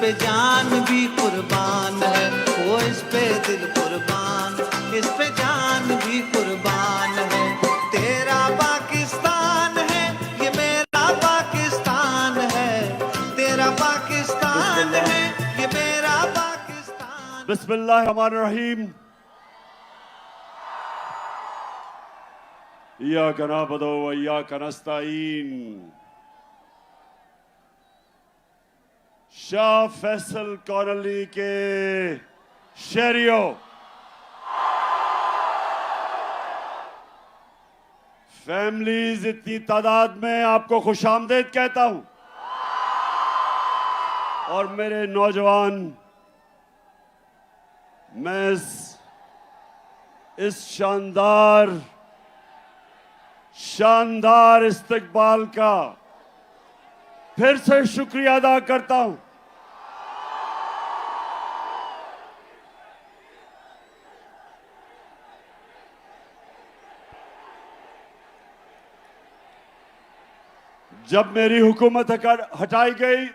पे जान भी कुर्बान है, वो इस पे दिल कुर्बान, इस पे जान भी कुर्बान है। तेरा पाकिस्तान है, ये मेरा पाकिस्तान है, तेरा पाकिस्तान है, ये मेरा पाकिस्तान। बिस्मिल्लाहिर्रहमानिर्रहीम। इय्याका नअबुदु व इय्याका नस्तईन। शाह फैसल कॉलोनी के शहरियों, फैमिलीज, इतनी तादाद में आपको खुशामदीद कहता हूं। और मेरे नौजवान, मैं इस शानदार इस्तकबाल का फिर से शुक्रिया अदा करता हूं। जब मेरी हुकूमत हटाई गई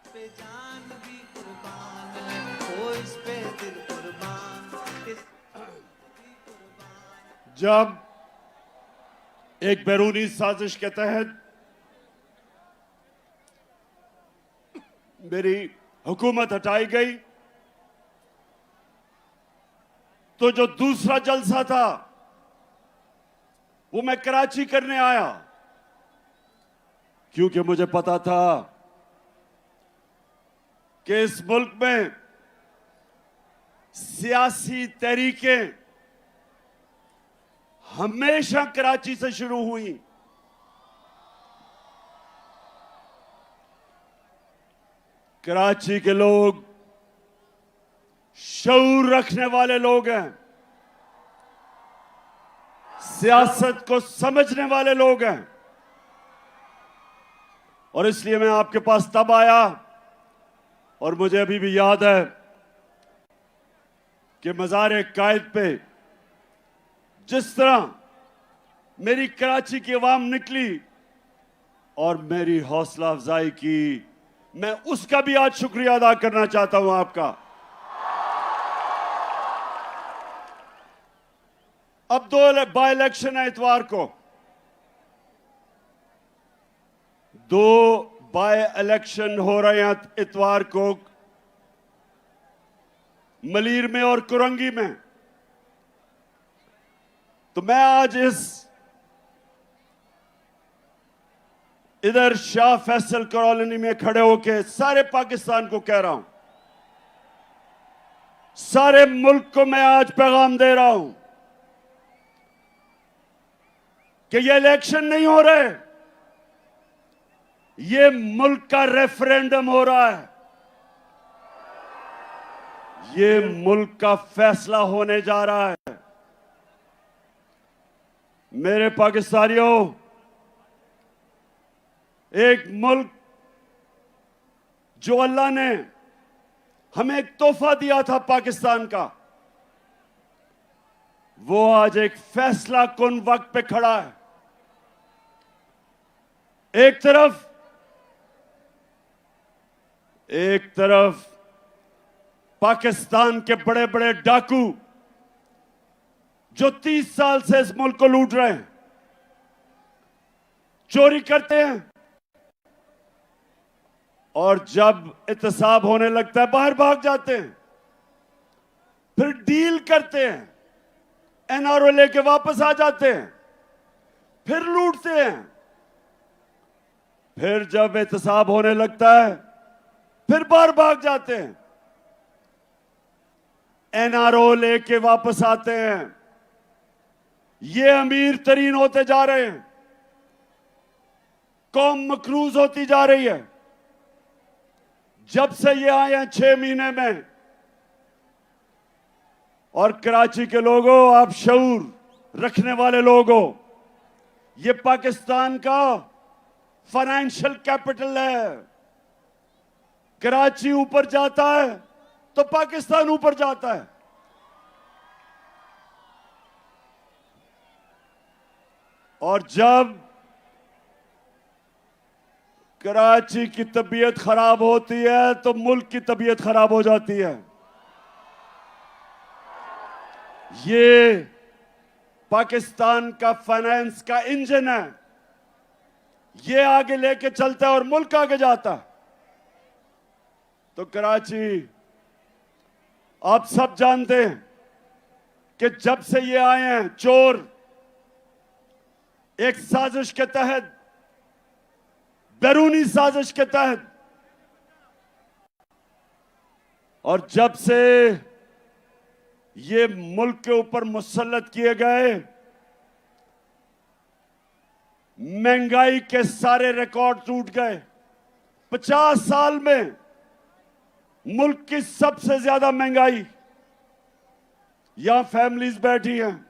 पे जान भी कुर्बान है, वो इस पे दिल कुर्बान, इस भी कुर्बान। जब एक बैरूनी साजिश के तहत मेरी हुकूमत हटाई गई, तो जो दूसरा जलसा था वो मैं कराची करने आया, क्योंकि मुझे पता था कि इस मुल्क में सियासी तहरीकें हमेशा कराची से शुरू हुई। कराची के लोग शऊर रखने वाले लोग हैं, सियासत को समझने वाले लोग हैं, और इसलिए मैं आपके पास तब आया। और मुझे अभी भी याद है कि मज़ार कायद पे जिस तरह मेरी कराची की आवाम निकली और मेरी हौसला अफजाई की, मैं उसका भी आज शुक्रिया अदा करना चाहता हूं आपका। अब 2 बाई इलेक्शन है इतवार को, 2 बाय इलेक्शन हो रहे हैं इतवार को, मलीर में और कुरंगी में। तो मैं आज इधर शाह फैसल कॉलोनी में खड़े होकर सारे पाकिस्तान को कह रहा हूं, सारे मुल्क को मैं आज पैगाम दे रहा हूं कि ये इलेक्शन नहीं हो रहे, ये मुल्क का रेफरेंडम हो रहा है, ये मुल्क का फैसला होने जा रहा है। मेरे पाकिस्तानियों, एक मुल्क जो अल्लाह ने हमें एक तोहफा दिया था पाकिस्तान का, वो आज एक फैसला कुन वक्त पे खड़ा है। एक तरफ पाकिस्तान के बड़े बड़े डाकू जो 30 साल से इस मुल्क को लूट रहे हैं, चोरी करते हैं, और जब एहतसाब होने लगता है बाहर भाग जाते हैं, फिर डील करते हैं, एनआरओ लेके वापस आ जाते हैं, फिर लूटते हैं, फिर जब एहतसाब होने लगता है फिर बाहर भाग जाते हैं, एनआरओ लेके वापस आते हैं। ये अमीर तरीन होते जा रहे हैं, कौम मकरूज होती जा रही है। जब से ये आए हैं 6 महीने में, और कराची के लोगों, आप शऊर रखने वाले लोगों, ये पाकिस्तान का फाइनेंशियल कैपिटल है। कराची ऊपर जाता है तो पाकिस्तान ऊपर जाता है। और जब कराची की तबीयत खराब होती है तो मुल्क की तबीयत खराब हो जाती है। ये पाकिस्तान का फाइनेंस का इंजन है, ये आगे लेके चलता है और मुल्क आगे जाता है। तो कराची, आप सब जानते हैं कि जब से ये आए हैं चोर, एक साजिश के तहत, बैरूनी साजिश के तहत, और जब से ये मुल्क के ऊपर मुसल्लत किए गए, महंगाई के सारे रिकॉर्ड टूट गए। 50 साल में मुल्क की सबसे ज्यादा महंगाई। यहां फैमिलीज बैठी हैं,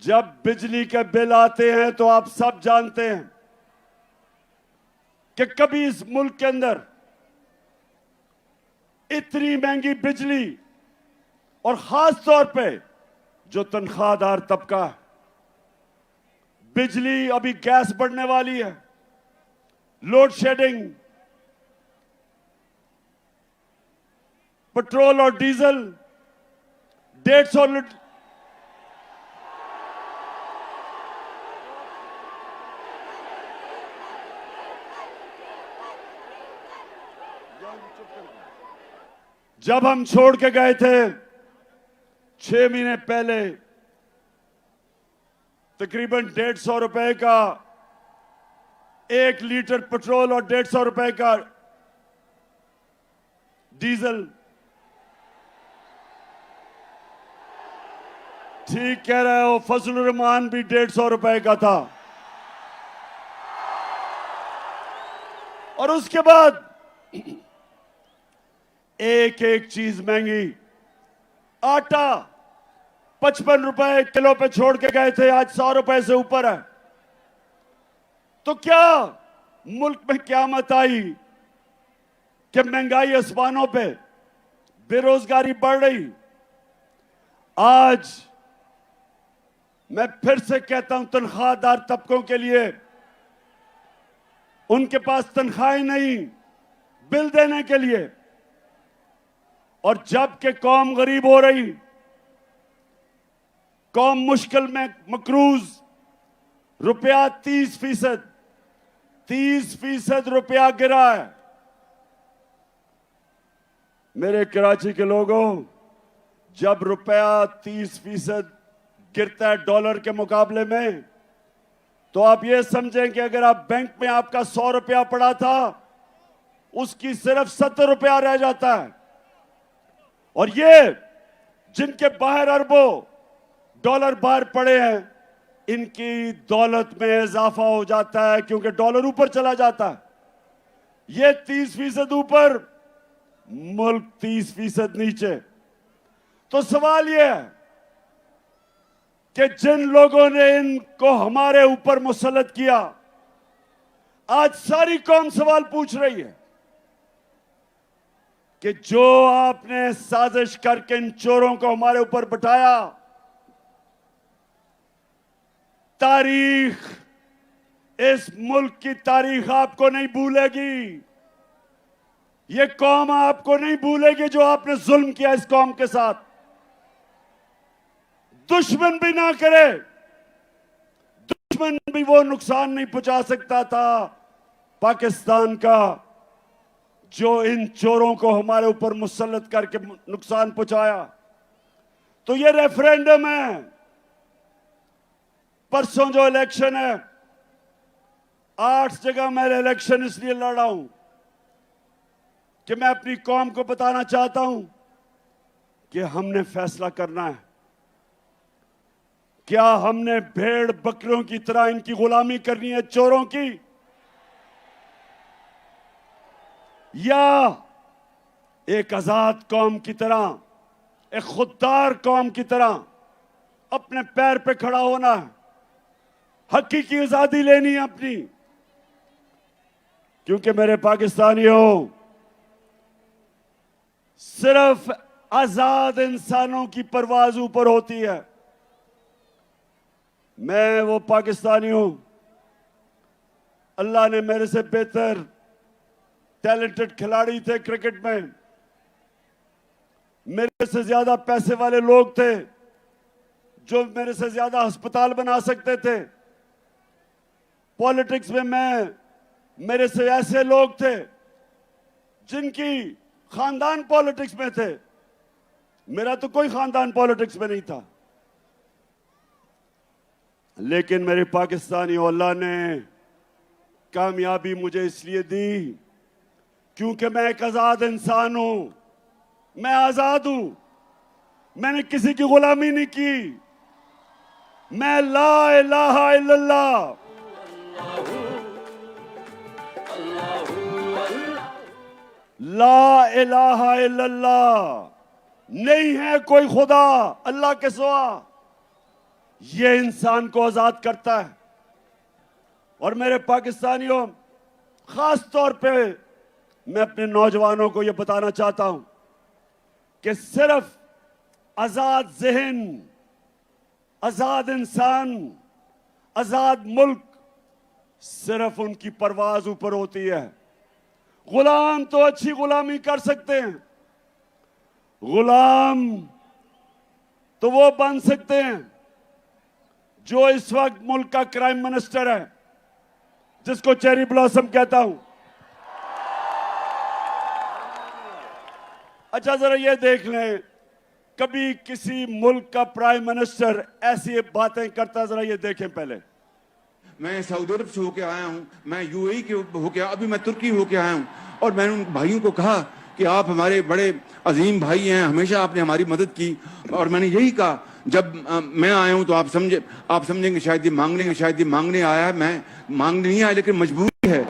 जब बिजली के बिल आते हैं तो आप सब जानते हैं कि कभी इस मुल्क के अंदर इतनी महंगी बिजली, और खास तौर पे जो तनख्वाहदार तबका है, बिजली, अभी गैस बढ़ने वाली है, लोड शेडिंग, पेट्रोल और डीजल 150 लीटर। जब हम छोड़ के गए थे 6 महीने पहले, तकरीबन 150 रुपए का 1 लीटर पेट्रोल और 150 रुपए का डीजल। ठीक कह रहे हो, फजलुर रहमान भी 150 रुपए का था। और उसके बाद एक एक चीज महंगी। आटा 55 रुपए किलो पे छोड़ के गए थे, आज 100 रुपए से ऊपर है। तो क्या मुल्क में क़यामत आई कि महंगाई आसमानों पे, बेरोजगारी बढ़ रही। आज मैं फिर से कहता हूं, तनख्वाहदार तबकों के लिए, उनके पास तनख्वाहें नहीं बिल देने के लिए, और जबकि कौम गरीब हो रही, कौम मुश्किल में मकरूज, रुपया 30% रुपया गिरा है। मेरे कराची के लोगों, जब रुपया 30% गिरता है डॉलर के मुकाबले में, तो आप ये समझें कि अगर आप बैंक में आपका 100 रुपया पड़ा था, उसकी सिर्फ 70 रुपया रह जाता है। और ये जिनके बाहर अरबों डॉलर बाहर पड़े हैं, इनकी दौलत में इजाफा हो जाता है, क्योंकि डॉलर ऊपर चला जाता है। ये 30% ऊपर, मुल्क 30% नीचे। तो सवाल यह है कि जिन लोगों ने इनको हमारे ऊपर मुसल्लत किया, आज सारी कौम सवाल पूछ रही है कि जो आपने साजिश करके इन चोरों को हमारे ऊपर बिठाया, तारीख, इस मुल्क की तारीख आपको नहीं भूलेगी। ये कौम आपको नहीं भूलेगी जो आपने जुल्म किया इस कौम के साथ। दुश्मन भी ना करे, दुश्मन भी वो नुकसान नहीं पहुंचा सकता था पाकिस्तान का, जो इन चोरों को हमारे ऊपर मुसल्लत करके नुकसान पहुंचाया। तो ये रेफरेंडम है, परसों जो इलेक्शन है, 8 जगह मैं इलेक्शन इसलिए लड़ा हूं कि मैं अपनी कौम को बताना चाहता हूं कि हमने फैसला करना है। क्या हमने भेड़ बकरियों की तरह इनकी गुलामी करनी है, चोरों की, या एक आजाद कौम की तरह, एक खुददार कौम की तरह अपने पैर पे खड़ा होना है, हकीकी आजादी लेनी है अपनी। क्योंकि मेरे पाकिस्तानियों, सिर्फ आजाद इंसानों की परवाज ऊपर होती है। मैं वो पाकिस्तानी हूं, अल्लाह ने मेरे से बेहतर टैलेंटेड खिलाड़ी थे क्रिकेट में, मेरे से ज्यादा पैसे वाले लोग थे जो मेरे से ज्यादा अस्पताल बना सकते थे। पॉलिटिक्स में मेरे से ऐसे लोग थे जिनकी खानदान पॉलिटिक्स में थे, मेरा तो कोई खानदान पॉलिटिक्स में नहीं था। लेकिन मेरे पाकिस्तानी अल्लाह ने कामयाबी मुझे इसलिए दी क्योंकि मैं एक आजाद इंसान हूं, मैं आजाद हूं, मैंने किसी की गुलामी नहीं की। मैं ला इलाहा इल्लल्लाह, ला इलाहा इल्लल्लाह, नहीं है कोई खुदा अल्लाह के सिवा, ये इंसान को आजाद करता है। और मेरे पाकिस्तानियों, खास तौर पे मैं अपने नौजवानों को यह बताना चाहता हूं कि सिर्फ आजाद जहन, आजाद इंसान, आजाद मुल्क, सिर्फ उनकी परवाज ऊपर होती है। गुलाम तो अच्छी गुलामी कर सकते हैं, गुलाम तो वो बन सकते हैं जो इस वक्त मुल्क का क्राइम मिनिस्टर है, जिसको चेरी ब्लॉसम कहता हूं। अच्छा, जरा ये देख लें, कभी किसी मुल्क का प्राइम मिनिस्टर ऐसी बातें करता, जरा ये देखें पहले। मैं सऊदी अरब से होके आया हूँ, मैं यूएई के होके, अभी मैं तुर्की होके आया हूँ, और मैंने उन भाइयों को कहा कि आप हमारे बड़े अजीम भाई हैं, हमेशा आपने हमारी मदद की। और मैंने यही कहा, जब मैं आया हूँ तो आप समझेंगे शायद ये मांगने आया है। मैं मांगने नहीं आया, लेकिन मजबूरी है।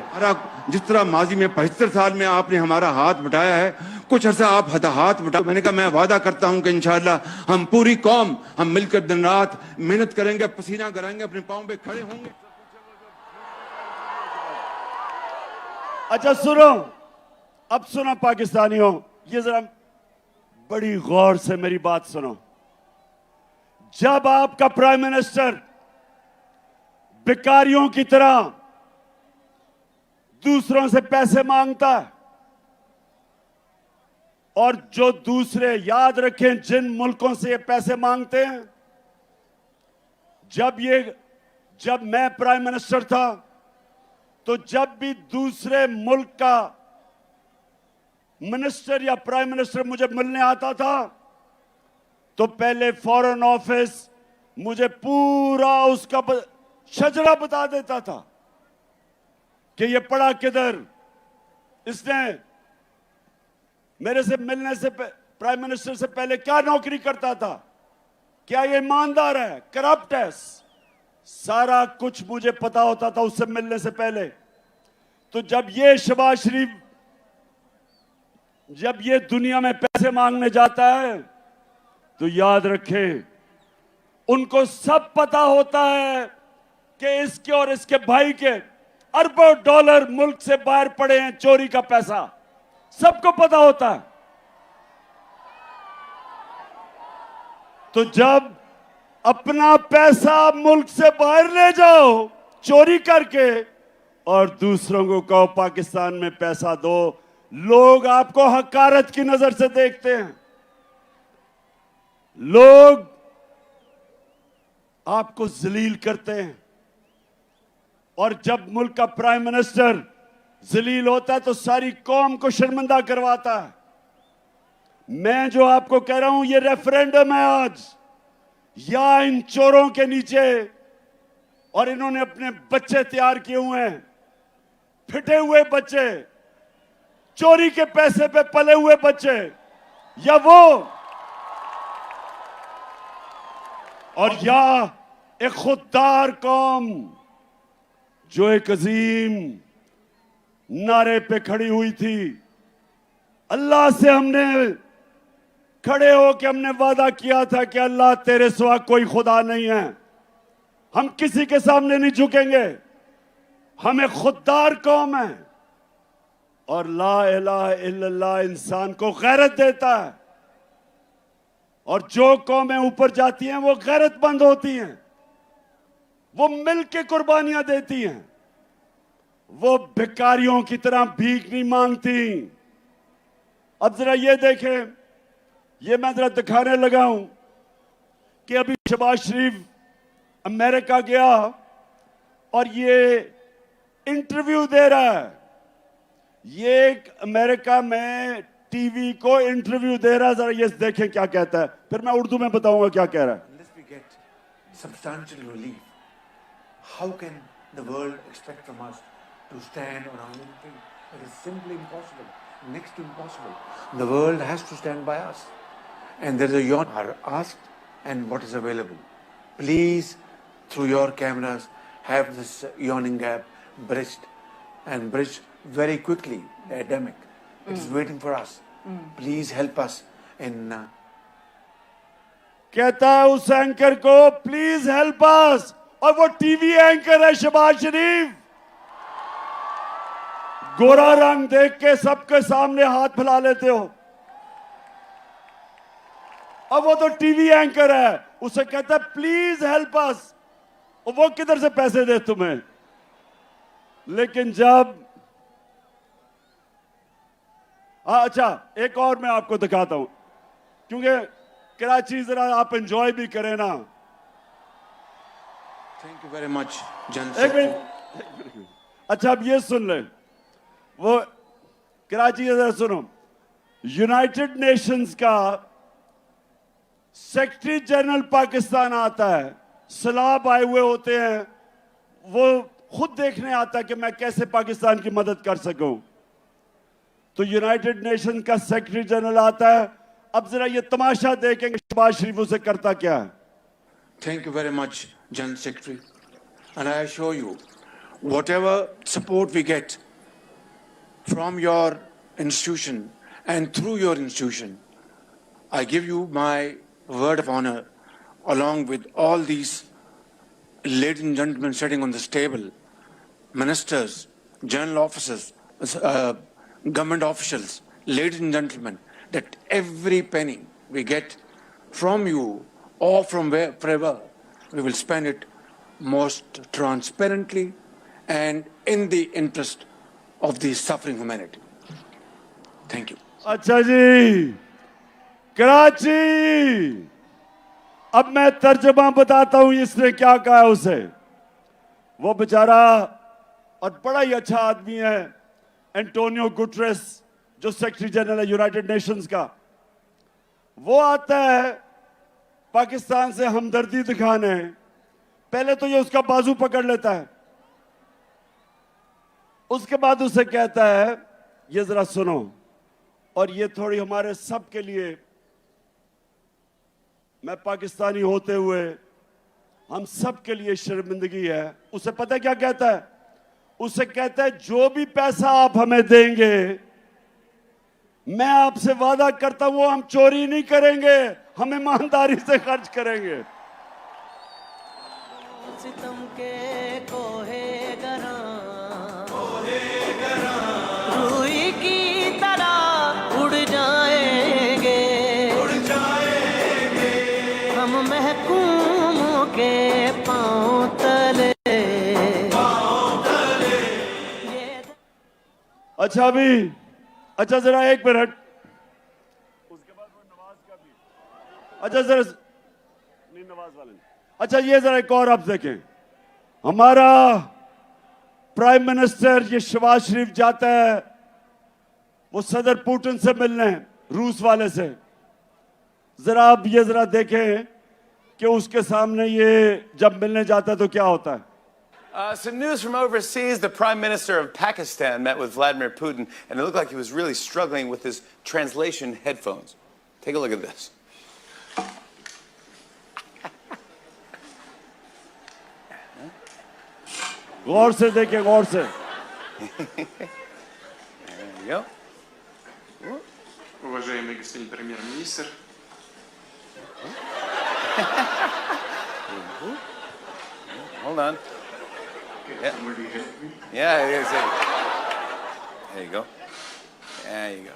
जिस तरह माजी में 75 साल में आपने हमारा हाथ बटाया है, कुछ अर्सा आप हाथ बटा। मैंने कहा मैं वादा करता हूं कि इंशाअल्लाह हम पूरी कौम हम मिलकर दिन रात मेहनत करेंगे, पसीना कराएंगे, अपने पांव पे खड़े होंगे। अच्छा सुनो, अब सुनो पाकिस्तानियों, ये जरा बड़ी गौर से मेरी बात सुनो। जब आपका प्राइम मिनिस्टर भिखारियों की तरह दूसरों से पैसे मांगता है, और जो दूसरे, याद रखें जिन मुल्कों से ये पैसे मांगते हैं, जब मैं प्राइम मिनिस्टर था तो जब भी दूसरे मुल्क का मिनिस्टर या प्राइम मिनिस्टर मुझे मिलने आता था तो पहले फॉरेन ऑफिस मुझे पूरा उसका शजरा बता देता था कि ये पड़ा किधर, इसने मेरे से मिलने से प्राइम मिनिस्टर से पहले क्या नौकरी करता था, क्या ये ईमानदार है, करप्ट है, सारा कुछ मुझे पता होता था उससे मिलने से पहले। तो जब ये शहबाज शरीफ, जब ये दुनिया में पैसे मांगने जाता है तो याद रखें, उनको सब पता होता है कि इसके और इसके भाई के अरबों डॉलर मुल्क से बाहर पड़े हैं, चोरी का पैसा, सबको पता होता है। तो जब अपना पैसा मुल्क से बाहर ले जाओ चोरी करके और दूसरों को कहो पाकिस्तान में पैसा दो, लोग आपको हकारत की नजर से देखते हैं, लोग आपको जलील करते हैं। और जब मुल्क का प्राइम मिनिस्टर जलील होता है तो सारी कौम को शर्मिंदा करवाता है। मैं जो आपको कह रहा हूं, ये रेफरेंडम है आज, या इन चोरों के नीचे, और इन्होंने अपने बच्चे तैयार किए हुए हैं, फिटे हुए बच्चे, चोरी के पैसे पे पले हुए बच्चे, या वो, और या एक खुददार कौम जो एक अजीम नारे पे खड़ी हुई थी। अल्लाह से हमने खड़े होकर हमने वादा किया था कि अल्लाह तेरे सिवा कोई खुदा नहीं है, हम किसी के सामने नहीं झुकेंगे, हम एक खुददार कौम है। और ला इलाहा इल्लल्लाह इंसान को गैरत देता है। और जो कौमें ऊपर जाती हैं वो गैरतमंद होती हैं, वो मिल के कुर्बानियां देती हैं, वो भिखारियों की तरह भीख नहीं मांगती। अब जरा ये देखें, ये मैं जरा दिखाने लगा हूं कि अभी शहबाज शरीफ अमेरिका गया और ये इंटरव्यू दे रहा है। ये एक अमेरिका में टीवी को इंटरव्यू दे रहा है, जरा ये देखें क्या कहता है, फिर मैं उर्दू में बताऊंगा क्या कह रहा है। Unless we get substantial relief, how can the world expect from us to stand on our own feet? It is simply impossible, next to impossible. The world has to stand by us. And there is a yawn are asked and what is available. Please, through your cameras, have this yawning gap bridged and bridged very quickly. The epidemic. It is waiting for us. Please help us in कहता है उस anchor को please help us, और वो TV anchor है शहबाज शरीफ। गोरा रंग देख के सबके सामने हाथ फैला लेते हो। अब वो तो टीवी एंकर है, उसे कहता है प्लीज हेल्प अस, और वो किधर से पैसे दे तुम्हें। लेकिन जब अच्छा, एक और मैं आपको दिखाता हूं, क्योंकि कराची जरा आप एंजॉय भी करें ना। Thank you very much, General एक Secretary. मिनट, अच्छा अब ये सुन ले, वो कराची जरा सुनो। यूनाइटेड नेशंस का सेक्रेटरी जनरल पाकिस्तान आता है, सलाब आए हुए होते हैं, वो खुद देखने आता है कि मैं कैसे पाकिस्तान की मदद कर सकूं। तो यूनाइटेड नेशन का सेक्रेटरी जनरल आता है। अब जरा ये तमाशा देखेंगे शहबाज शरीफ उसे करता क्या है। Thank you very much, General Secretary. And I assure you, whatever support we get from your institution and through your institution, I give you my word of honor, along with all these ladies and gentlemen sitting on this table, ministers, general officers, government officials, ladies and gentlemen, that every penny we get from you or from wherever, we will spend it most transparently and in the interest of the suffering humanity. Thank you. अच्छा जी, कराची, अब मैं तर्जमा बताता हूं इसने क्या कहा उसे। वो बेचारा और बड़ा ही अच्छा आदमी है, एंटोनियो गुटरेस, जो सेक्रेटरी जनरल है यूनाइटेड नेशंस का। वो आता है पाकिस्तान से हमदर्दी दिखाने, पहले तो ये उसका बाजू पकड़ लेता है, उसके बाद उसे कहता है ये जरा सुनो, और ये थोड़ी हमारे सब के लिए, मैं पाकिस्तानी होते हुए हम सब के लिए शर्मिंदगी है। उसे पता है क्या कहता है? उसे कहता है जो भी पैसा आप हमें देंगे, मैं आपसे वादा करता हूं वो हम चोरी नहीं करेंगे, हम ईमानदारी से खर्च करेंगे। सितम के कोहे गरा रूई की तरह उड़ जाएंगे हम महकूमों के पांव तले। अच्छा अभी, अच्छा जरा एक मिनट, उसके बाद वो नवाज का भी, अच्छा जरा नहीं नवाज वाले, अच्छा ये जरा एक और आप देखें, हमारा प्राइम मिनिस्टर ये शहबाज शरीफ जाता है वो सदर पुतिन से मिलने, रूस वाले से। जरा आप ये जरा देखें कि उसके सामने ये जब मिलने जाता है तो क्या होता है। Some news from overseas. The Prime Minister of Pakistan met with Vladimir Putin, and it looked like he was really struggling with his translation headphones. Take a look at this. गौर से देखें, गौर से। There you go. Уважаемый господин премьер-министр, Hold on. somebody help me? Yeah, there you go. There you go.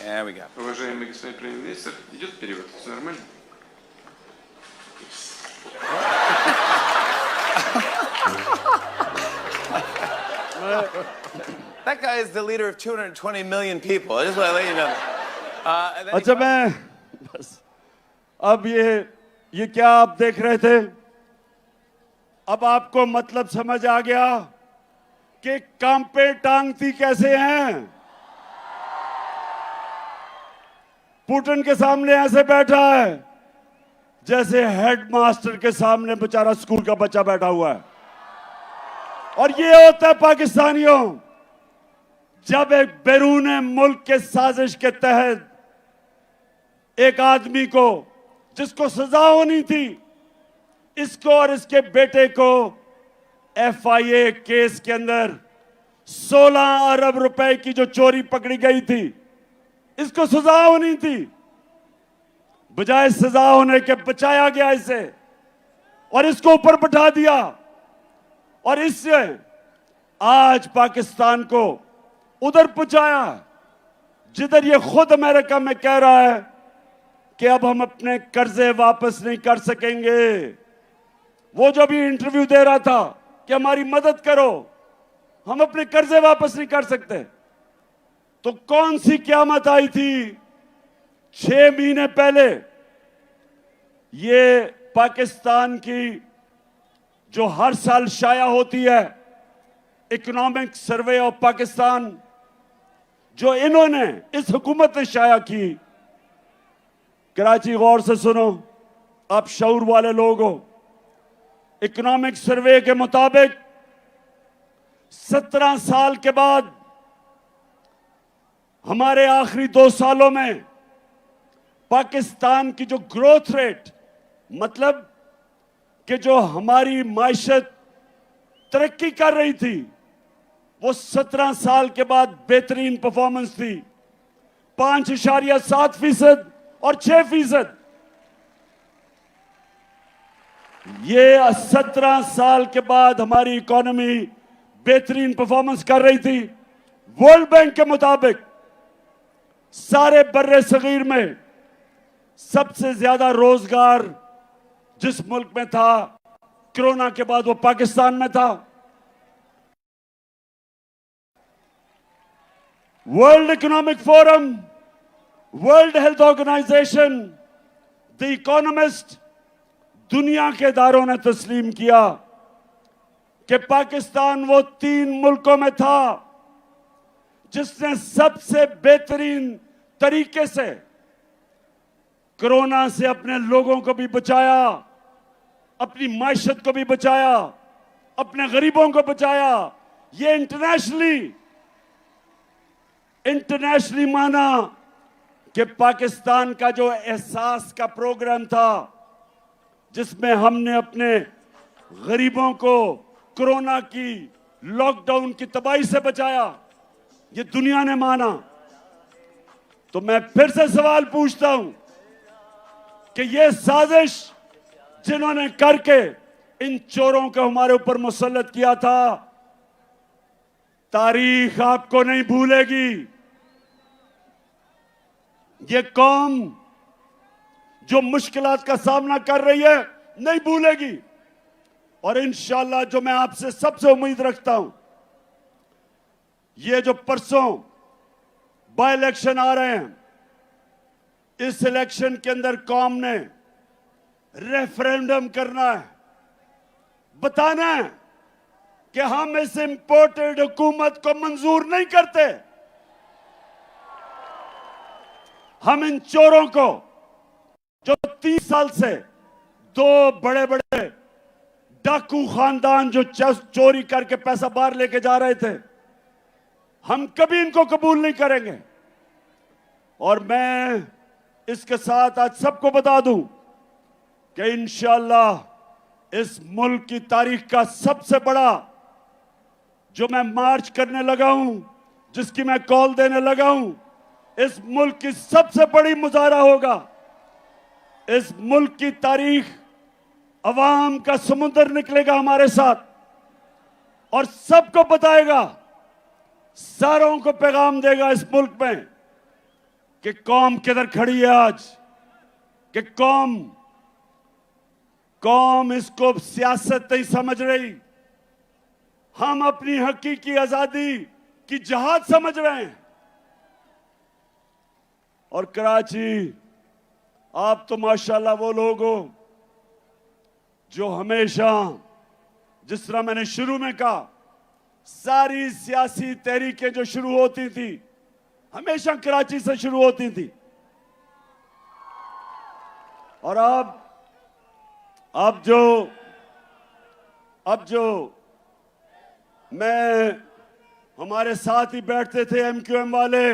There we go. Уважаемый господин премьер-министр, идет перевод? Все нормально? That guy is the leader of 220 million people. I just want to let you know. And then he अच्छा मैं बस अब ये क्या आप देख रहे थे? अब आपको मतलब समझ आ गया कि काम पे टांगती कैसे हैं? पुतिन के सामने ऐसे बैठा है जैसे हेडमास्टर के सामने बेचारा स्कूल का बच्चा बैठा हुआ है। और ये होता है पाकिस्तानियों, जब एक बैरून मुल्क के साजिश के तहत एक आदमी को जिसको सजा होनी थी, इसको और इसके बेटे को FIA केस के अंदर 16 अरब रुपए की जो चोरी पकड़ी गई थी, इसको सजा होनी थी, बजाय सजा होने के बचाया गया इसे और इसको ऊपर बैठा दिया। और इससे आज पाकिस्तान को उधर पहुंचाया जिधर ये खुद अमेरिका में कह रहा है कि अब हम अपने कर्जे वापस नहीं कर सकेंगे। वो जो भी इंटरव्यू दे रहा था कि हमारी मदद करो, हम अपने कर्जे वापस नहीं कर सकते, तो कौन सी क़यामत आई थी 6 महीने पहले? ये पाकिस्तान की जो हर साल शाया होती है इकोनॉमिक सर्वे ऑफ पाकिस्तान, जो इन्होंने इस हुकूमत ने शाया की। कराची गौर से सुनो, आप शऊर वाले लोग हो। इकोनॉमिक सर्वे के मुताबिक 17 साल के बाद हमारे आखिरी 2 सालों में पाकिस्तान की जो ग्रोथ रेट, मतलब कि जो हमारी माइशत तरक्की कर रही थी, वो 17 साल के बाद बेहतरीन परफॉर्मेंस थी। 5.7% और 6%। ये 17 साल के बाद हमारी इकोनॉमी बेहतरीन परफॉर्मेंस कर रही थी। वर्ल्ड बैंक के मुताबिक सारे बर्रे सगीर में सबसे ज्यादा रोजगार जिस मुल्क में था कोरोना के बाद, वो पाकिस्तान में था। World Economic Forum, World Health Organisation, the Economist, दुनिया के इदारों ने तस्लीम किया कि पाकिस्तान वो 3 मुल्कों में था जिसने सबसे बेहतरीन तरीके से कोरोना से अपने लोगों को भी बचाया, अपनी माइशत को भी बचाया, अपने गरीबों को बचाया। ये इंटरनेशनली माना कि पाकिस्तान का जो एहसास का प्रोग्राम था, जिसमें हमने अपने गरीबों को कोरोना की लॉकडाउन की तबाही से बचाया, ये दुनिया ने माना। तो मैं फिर से सवाल पूछता हूं कि ये साजिश जिन्होंने करके इन चोरों को हमारे ऊपर मुसल्लत किया था, तारीख आपको नहीं भूलेगी। ये कौम जो मुश्किलात का सामना कर रही है नहीं भूलेगी। और इंशाअल्लाह जो मैं आपसे सबसे उम्मीद रखता हूं, ये जो परसों बाय इलेक्शन आ रहे हैं, इस इलेक्शन के अंदर कौम ने रेफरेंडम करना है, बताना है कि हम इस इंपोर्टेड हुकूमत को मंजूर नहीं करते। हम इन चोरों को जो 30 साल से 2 बड़े बड़े डाकू खानदान जो चोरी करके पैसा बाहर लेके जा रहे थे, हम कभी इनको कबूल नहीं करेंगे। और मैं इसके साथ आज सबको बता दूं कि इंशाअल्लाह इस मुल्क की तारीख का सबसे बड़ा जो मैं मार्च करने लगा हूं, जिसकी मैं कॉल देने लगा हूं, इस मुल्क की सबसे बड़ी मुजाहरा होगा। इस मुल्क की तारीख, अवाम का समुंदर निकलेगा हमारे साथ और सबको बताएगा, सारों को पैगाम देगा इस मुल्क में कि कौम किधर खड़ी है आज, कि कौम इसको सियासत नहीं समझ रही, हम अपनी हकीकी आजादी की जहाद समझ रहे हैं। और कराची, आप तो माशाल्लाह वो लोग हो जो हमेशा, जिस तरह मैंने शुरू में कहा, सारी सियासी तहरीकें जो शुरू होती थी हमेशा कराची से शुरू होती थी। और अब जो मैं, हमारे साथ ही बैठते थे एमक्यूएम वाले,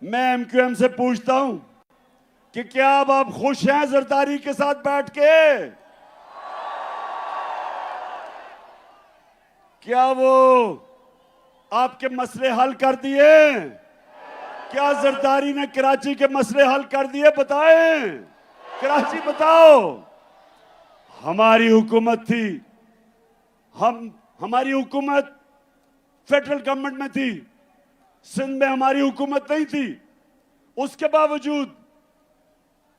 मैं एमक्यूएम से पूछता हूं कि क्या अब आप खुश हैं जरदारी के साथ बैठ के? क्या वो आपके मसले हल कर दिए? क्या जरदारी ने कराची के मसले हल कर दिए? बताएं, कराची बताओ। हमारी हुकूमत थी, हमारी हुकूमत फेडरल गवर्नमेंट में थी, सिंध में हमारी हुकूमत नहीं थी। उसके बावजूद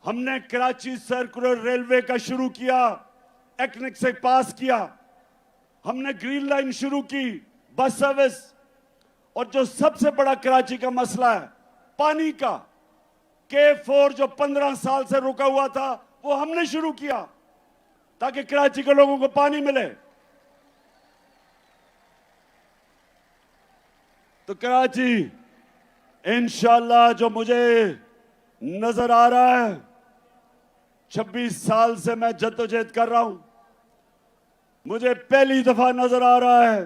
हमने कराची सर्कुलर रेलवे का शुरू किया, एक्निक से पास किया, हमने ग्रीन लाइन शुरू की, बस सर्विस। और जो सबसे बड़ा कराची का मसला है पानी का, K4 जो 15 साल से रुका हुआ था, वो हमने शुरू किया ताकि कराची के लोगों को पानी मिले। तो कराची इंशाल्लाह, जो मुझे नजर आ रहा है, 26 साल से मैं जद्दोजहद कर रहा हूं, मुझे पहली दफा नजर आ रहा है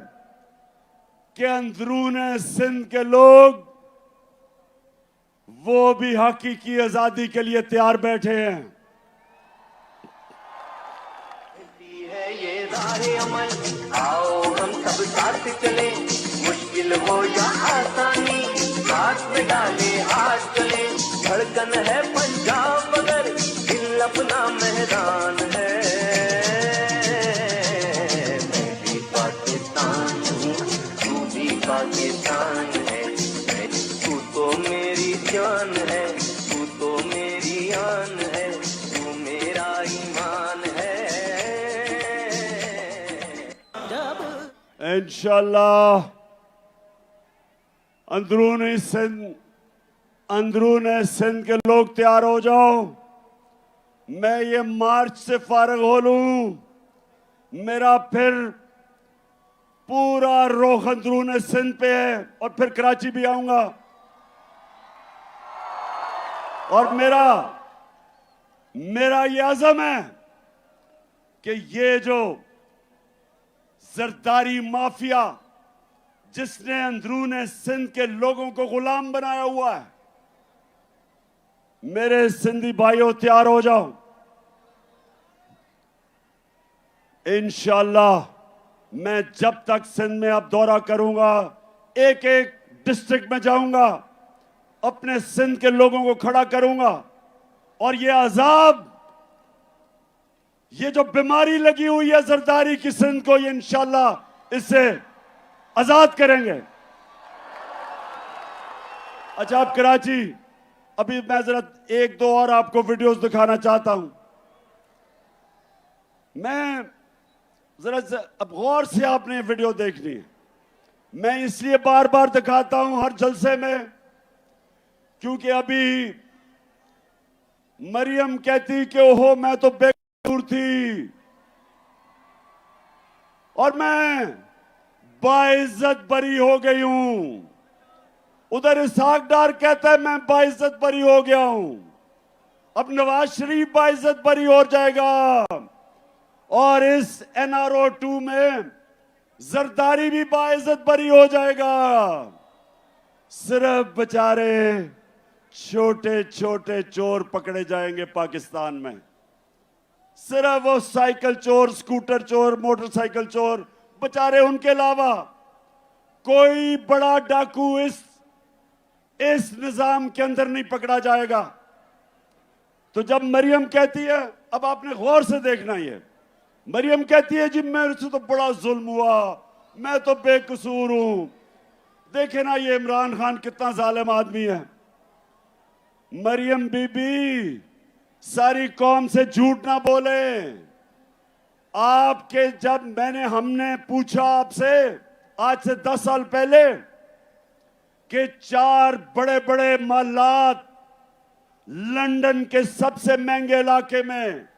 कि अंदरूने सिंध के लोग वो भी हकीकी आजादी के लिए तैयार बैठे हैं। है ये राहे अमल, आओ हम सब साथ चले, मुश्किल हो या आसानी, साथ में डाले हाथ चले। धड़कन है पंजाब मगर दिल अपना मैदान है। मैं भी पाकिस्तान हूँ, तू भी पाकिस्तान है। तू तो मेरी जान है, तू तो मेरी आन है, तू मेरा ईमान है। इंशाल्लाह अंदरूने सिंध के लोग तैयार हो जाओ। मैं ये मार्च से फारग हो लूं, मेरा फिर पूरा रुख अंदरूने सिंध पे है, और फिर कराची भी आऊंगा। और मेरा ये अज़म है कि ये जो जरदारी माफिया जिसने अंदरूने सिंध के लोगों को गुलाम बनाया हुआ है, मेरे सिंधी भाइयों तैयार हो जाओ। इंशाल्लाह मैं जब तक सिंध में अब दौरा करूंगा, एक एक डिस्ट्रिक्ट में जाऊंगा, अपने सिंध के लोगों को खड़ा करूंगा, और ये अजाब, ये जो बीमारी लगी हुई है जरदारी की सिंध को, ये इंशाल्लाह इससे आजाद करेंगे। अच्छा, आप कराची, अभी मैं जरा एक दो और आपको वीडियोस दिखाना चाहता हूं। मैं जरा अब गौर से आपने वीडियो देखनी है। मैं इसलिए बार बार दिखाता हूं हर जलसे में, क्योंकि अभी मरियम कहती कि ओहो मैं तो बेकसूर थी, और मैं बाइज्जत बरी हो गई हूं। उधर इसहाक डार कहता है मैं बाइज्जत बरी हो गया हूं। अब नवाज शरीफ बाइज्जत बरी हो जाएगा, और इस NRO 2 में जरदारी भी बाइज्जत बरी हो जाएगा। सिर्फ बेचारे छोटे छोटे चोर पकड़े जाएंगे पाकिस्तान में। सिर्फ वो साइकिल चोर, स्कूटर चोर, मोटरसाइकिल चोर, बेचारे, उनके अलावा कोई बड़ा डाकू इस निजाम के अंदर नहीं पकड़ा जाएगा। तो जब मरियम कहती है, अब आपने गौर से देखना, ये मरियम कहती है जी मेरे से तो बड़ा जुल्म हुआ, मैं तो बेकसूर हूं, देखे ना ये इमरान खान कितना जालिम आदमी है। मरियम बीबी, सारी कौम से झूठ ना बोले। आपके जब हमने पूछा आपसे आज से 10 साल पहले कि 4 बड़े बड़े महलात लंदन के सबसे महंगे इलाके में,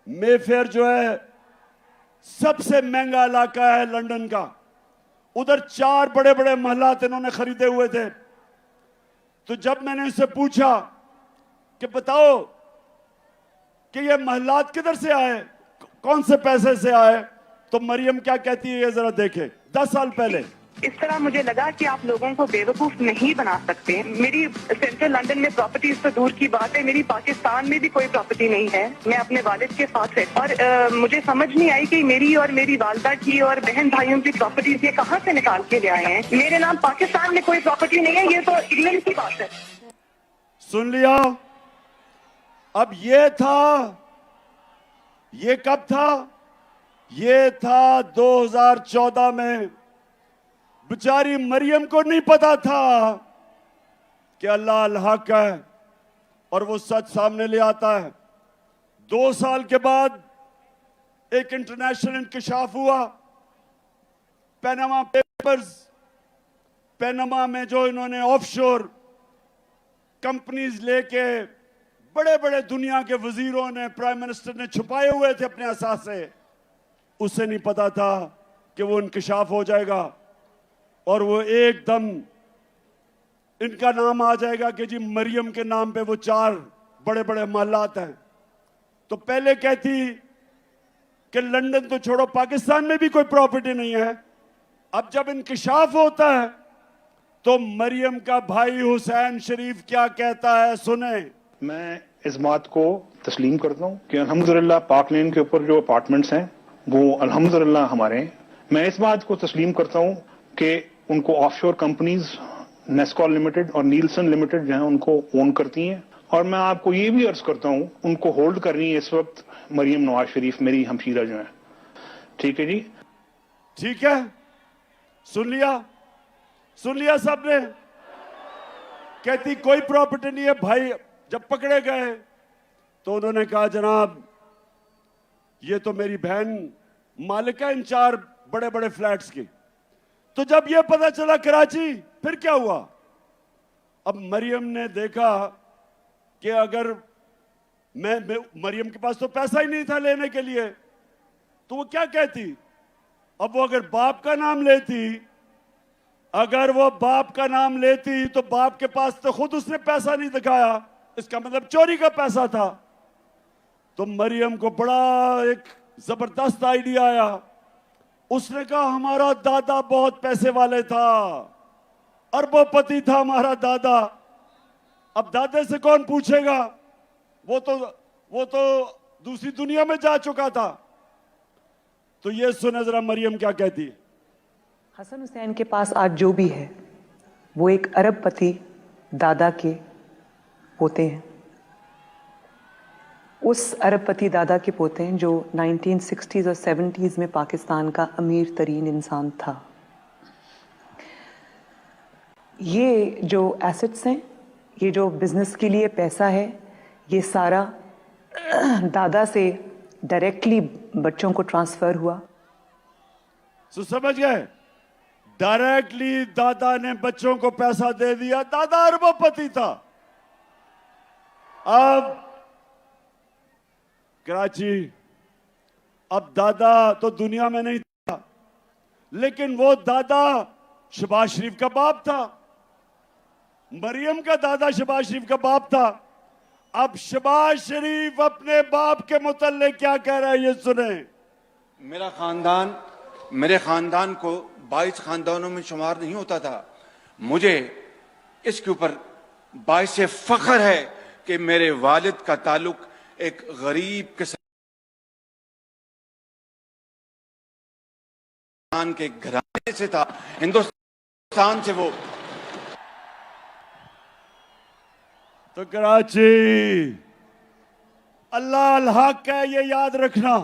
मेफेयर जो है सबसे महंगा इलाका है लंदन का, उधर 4 बड़े बड़े महलात इन्होंने खरीदे हुए थे। तो जब मैंने इससे पूछा कि बताओ कि ये महलात किधर से आए, कौन से पैसे से आए, तो मरियम क्या कहती है ये जरा देखें। 10 साल पहले इस तरह मुझे लगा कि आप लोगों को बेवकूफ नहीं बना सकते। मेरी सेंट्रल लंदन में प्रॉपर्टीज तो दूर की बात है, मेरी पाकिस्तान में भी कोई प्रॉपर्टी नहीं है। मैं अपने वालिद के साथ है और मुझे समझ नहीं आई कि मेरी और मेरी वालदा की और बहन भाइयों की प्रॉपर्टीज ये कहाँ से निकाल के ले आए हैं। मेरे नाम पाकिस्तान में कोई प्रॉपर्टी नहीं है, ये तो इंग्लैंड की बात है। सुन लिया। अब ये कब था? ये था 2014 में। बेचारी मरियम को नहीं पता था कि अल्लाह अल हक है और वो सच सामने ले आता है। 2 साल के बाद एक इंटरनेशनल इंकशाफ हुआ, पैनामा पेपर्स। पैनामा में जो इन्होंने ऑफशोर कंपनीज लेके बड़े बड़े दुनिया के वजीरों ने, प्राइम मिनिस्टर ने छुपाए हुए थे अपने असासे, उसे नहीं पता था कि वो इंकशाफ हो जाएगा और वो एकदम इनका नाम आ जाएगा कि जी मरियम के नाम पे वो 4 बड़े बड़े महलात हैं। तो पहले कहती कि लंदन तो छोड़ो, पाकिस्तान में भी कोई प्रॉपर्टी नहीं है। अब जब इंकशाफ होता है तो मरियम का भाई हुसैन शरीफ क्या कहता है, सुने। मैं इस बात को तस्लीम करता हूँ कि अल्हम्दुलिल्लाह पाक लेन के ऊपर जो अपार्टमेंट्स हैं वो अल्हम्दुलिल्लाह हमारे हैं। मैं इस बात को तस्लीम करता हूँ कि उनको ऑफशोर कंपनीज नेस्कॉल लिमिटेड और नीलसन लिमिटेड जो है उनको ओन करती हैं। और मैं आपको ये भी अर्ज करता हूँ उनको होल्ड कर रही है इस वक्त मरियम नवाज शरीफ, मेरी हमशीरा जो है। ठीक है जी, ठीक है। सुन लिया सबने। कहती कोई प्रॉपर्टी नहीं है। भाई जब पकड़े गए तो उन्होंने कहा जनाब ये तो मेरी बहन मालिक है इन 4 बड़े बड़े फ्लैट्स की। तो जब ये पता चला कराची, फिर क्या हुआ? अब मरियम ने देखा कि अगर मरियम के पास तो पैसा ही नहीं था लेने के लिए, तो वो क्या कहती? अब वो अगर बाप का नाम लेती तो बाप के पास तो खुद उसने पैसा नहीं दिखाया, इसका मतलब चोरी का पैसा था। तो मरियम को बड़ा एक जबरदस्त आइडिया आया। उसने कहा हमारा दादा बहुत पैसे वाले था, अरबोपति था हमारा दादा। अब दादे से कौन पूछेगा, वो तो दूसरी दुनिया में जा चुका था। तो ये सुने जरा मरियम क्या कहती है। हसन हुसैन के पास आज जो भी है वो एक अरबपति दादा के पोते हैं। उस अरबपति दादा के पोते हैं जो 1960s और 70s में पाकिस्तान का अमीर तरीन इंसान था। ये जो एसेट्स हैं, ये जो बिजनेस के लिए पैसा है, ये सारा दादा से डायरेक्टली बच्चों को ट्रांसफर हुआ। तो समझ गए, डायरेक्टली दादा ने बच्चों को पैसा दे दिया। दादा अरबपति था। अब कराची, अब दादा तो दुनिया में नहीं था, लेकिन वो दादा शहबाज शरीफ का बाप था। मरियम का दादा शहबाज शरीफ का बाप था। अब शहबाज शरीफ अपने बाप के मुतल्लिक क्या कह रहा है, ये सुने। मेरे खानदान को 22 खानदानों में शुमार नहीं होता था। मुझे इसके ऊपर बाइस फख्र है कि मेरे वालिद का ताल्लुक एक गरीब किसान के घराने से था, हिंदुस्तान से। वो तो कराची अल्लाह अल हक है, ये याद रखना।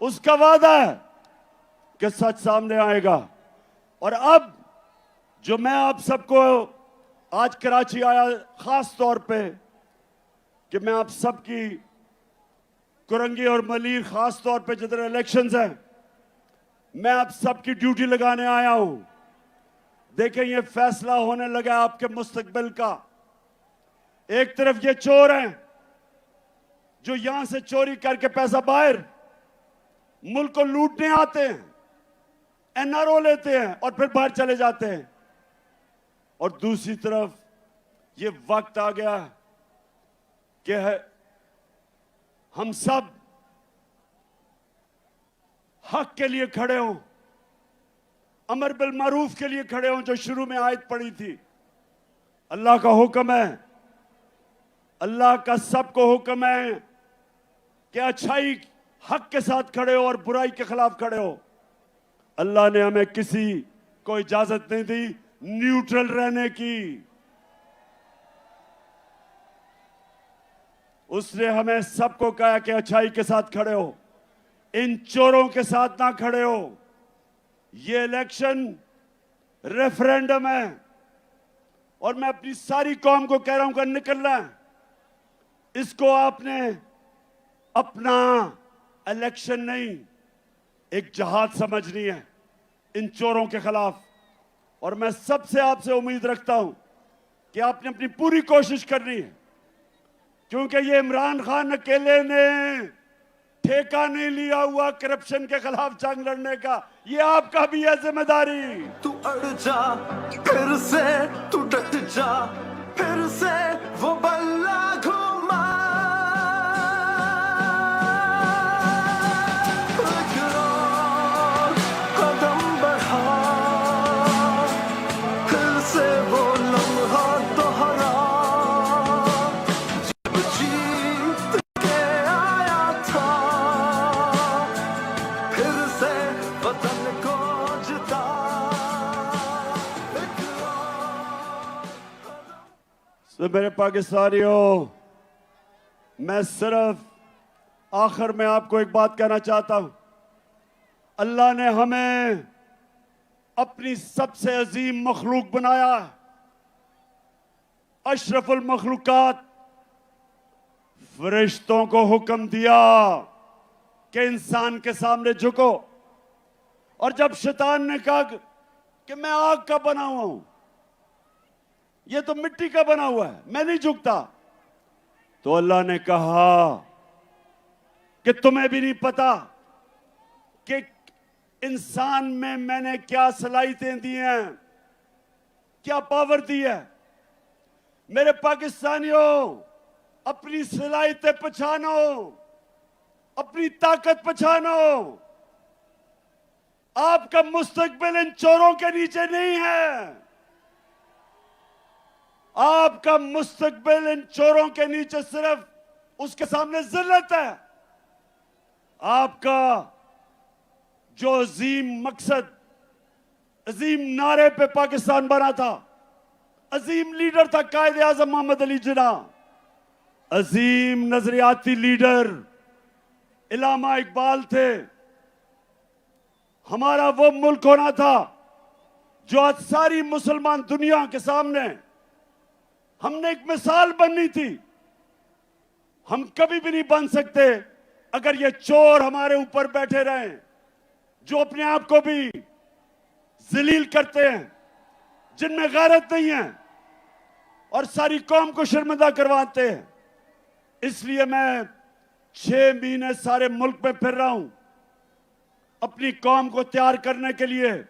उसका वादा है, कि सच सामने आएगा। और अब जो मैं आप सबको आज कराची आया खास तौर पे कि मैं आप सबकी कुरंगी और मलीर खास तौर पे जिधर इलेक्शंस हैं, मैं आप सबकी ड्यूटी लगाने आया हूं। देखें, ये फैसला होने लगा आपके मुस्तकबिल का। एक तरफ ये चोर हैं जो यहां से चोरी करके पैसा बाहर मुल्क को लूटने आते हैं, एनआरओ लेते हैं और फिर बाहर चले जाते हैं। और दूसरी तरफ ये वक्त आ गया कि हम सब हक के लिए खड़े हों, अमर बिल मारूफ के लिए खड़े हों, जो शुरू में आयत पड़ी थी। अल्लाह का हुक्म है, अल्लाह का सबको हुक्म है कि अच्छाई हक के साथ खड़े हो और बुराई के खिलाफ खड़े हो। अल्लाह ने हमें किसी को इजाजत नहीं दी न्यूट्रल रहने की। उसने हमें सबको कहा कि अच्छाई के साथ खड़े हो, इन चोरों के साथ ना खड़े हो। ये इलेक्शन रेफरेंडम है और मैं अपनी सारी कौम को कह रहा हूं कि निकलना है। इसको आपने अपना इलेक्शन नहीं, एक जहाद समझनी है इन चोरों के खिलाफ। और मैं सबसे आपसे उम्मीद रखता हूं कि आपने अपनी पूरी कोशिश करनी है, क्योंकि ये इमरान खान अकेले ने ठेका नहीं लिया हुआ करप्शन के खिलाफ जंग लड़ने का, ये आपका भी है जिम्मेदारी। तू अड़ जा फिर से, तू डट जा फिर से, वो बल्ला घुमा। कदम बढ़ा फिर से, वो लम्हा दोहरा जब जीत के आया था, फिर से वतन को जिता। तो मेरे पाकिस्तानियों, मैं सिर्फ आखिर में आपको एक बात कहना चाहता हूं। अल्लाह ने हमें अपनी सबसे अजीम मखलूक बनाया, अशरफुल मखलूकात। फरिश्तों को हुक्म दिया कि इंसान के सामने झुको, और जब शैतान ने कहा कि मैं आग का बना हुआ हूं, ये तो मिट्टी का बना हुआ है, मैं नहीं झुकता, तो अल्लाह ने कहा कि तुम्हें भी नहीं पता कि इंसान में मैंने क्या सलाहियतें दी हैं, क्या पावर दी है। मेरे पाकिस्तानियों, अपनी सलाहियतें पहचानो, अपनी ताकत पहचानो। आपका मुस्तकबिल इन चोरों के नीचे नहीं है। आपका मुस्तकबिल इन चोरों के नीचे सिर्फ उसके सामने जिल्लत है। आपका जो अजीम मकसद, अजीम नारे पे पाकिस्तान बना था, अजीम लीडर था कायदे आजम मोहम्मद अली जिन्ना, अजीम नजरियाती लीडर इलामा इकबाल थे। हमारा वो मुल्क होना था जो आज सारी मुसलमान दुनिया के सामने हमने एक मिसाल बननी थी। हम कभी भी नहीं बन सकते अगर ये चोर हमारे ऊपर बैठे रहें, जो अपने आप को भी जलील करते हैं, जिनमें गैरत नहीं है और सारी कौम को शर्मिंदा करवाते हैं। इसलिए मैं 6 महीने सारे मुल्क में फिर रहा हूं अपनी कौम को तैयार करने के लिए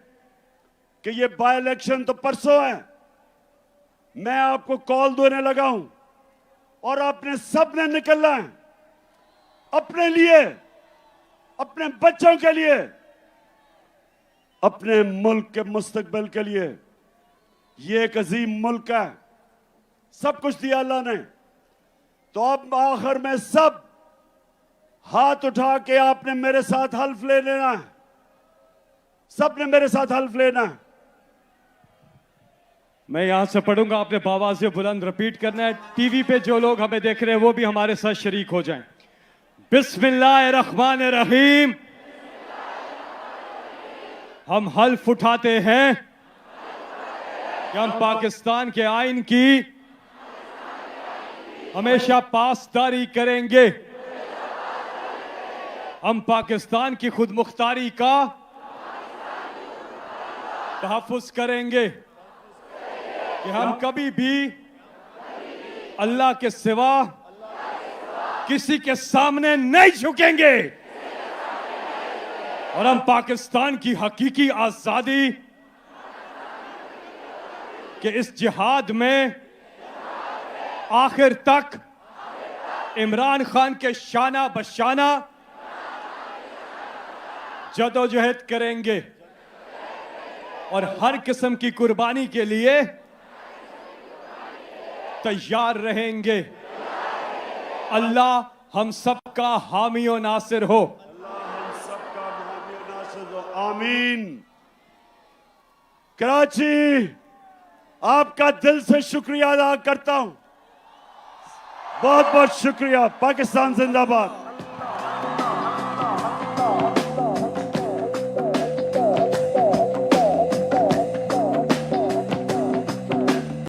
कि ये बाय इलेक्शन तो परसों है। मैं आपको कॉल देने लगा हूं और आपने सबने निकलना है अपने लिए, अपने बच्चों के लिए, अपने मुल्क के मुस्तकबिल के लिए। ये एक अजीम मुल्क है, सब कुछ दिया अल्लाह ने। तो अब आखिर में सब हाथ उठा के आपने मेरे साथ हल्फ ले लेना है, सबने मेरे साथ हल्फ लेना है। मैं यहां से पढ़ूंगा, आपने बाबा से बुलंद रिपीट करना है। टीवी पे जो लोग हमें देख रहे हैं वो भी हमारे साथ शरीक हो जाएं। बिस्मिल्लाहिर्रहमानिर्रहीम। हम हल्फ उठाते हैं कि हम पाकिस्तान के आइन की हमेशा पासदारी करेंगे। हम पाकिस्तान की खुद मुख्तारी का तहफ़्फ़ुज़ करेंगे कि हम कभी भी अल्लाह के सिवा किसी के सामने नहीं झुकेंगे और हम पाकिस्तान की हकीकी आजादी के इस जिहाद में आखिर तक इमरान खान के शाना बशाना जदोजहद करेंगे और हर किस्म की कुर्बानी के लिए तैयार रहेंगे। अल्लाह हम सबका हामी और नासिर हो। आमीन। कराची, आपका दिल से शुक्रिया अदा करता हूं। बहुत बहुत शुक्रिया। पाकिस्तान जिंदाबाद।